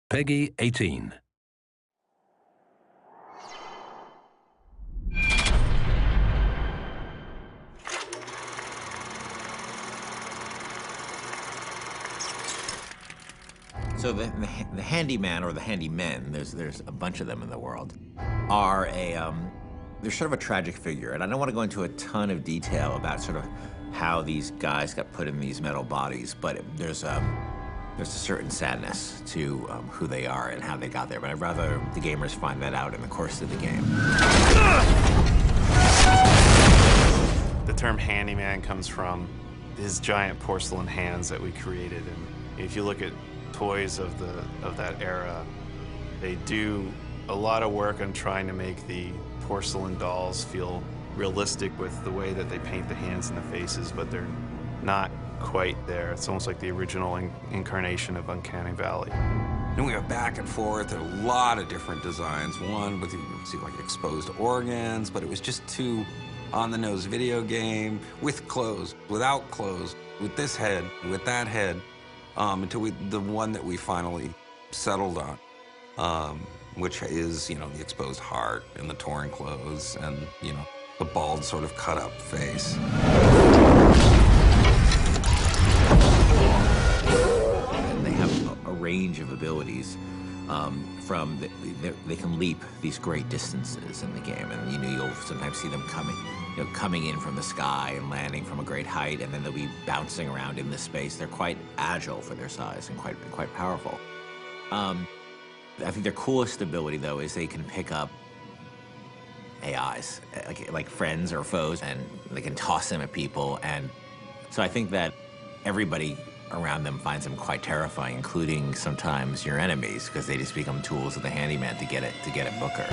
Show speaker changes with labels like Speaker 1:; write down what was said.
Speaker 1: Peggy 18.
Speaker 2: So the handyman or the handymen, there's a bunch of them in the world, are they're sort of a tragic figure, and I don't want to go into a ton of detail about sort of how these guys got put in these metal bodies, but there's a certain sadness to who they are and how they got there. But I'd rather the gamers find that out in the course of the game.
Speaker 3: The term handyman comes from his giant porcelain hands that we created, and if you look at toys of that era, they do a lot of work on trying to make the porcelain dolls feel realistic with the way that they paint the hands and the faces, but they're not quite there. It's almost like the original incarnation of Uncanny Valley.
Speaker 4: And we went back and forth at a lot of different designs. One with like exposed organs, but it was just too on-the-nose video game, with clothes, without clothes, with this head, with that head, until the one that we finally settled on, which is, the exposed heart and the torn clothes and, the bald sort of cut up face.
Speaker 2: And they have a range of abilities. They can leap these great distances in the game, and you'll sometimes see them coming in from the sky and landing from a great height, and then they'll be bouncing around in this space. They're quite agile for their size and quite powerful. I think their coolest ability, though, is they can pick up AIs, like friends or foes, and they can toss them at people. And so I think that everybody around them finds them quite terrifying, including sometimes your enemies, because they just become tools of the handyman to get at Booker.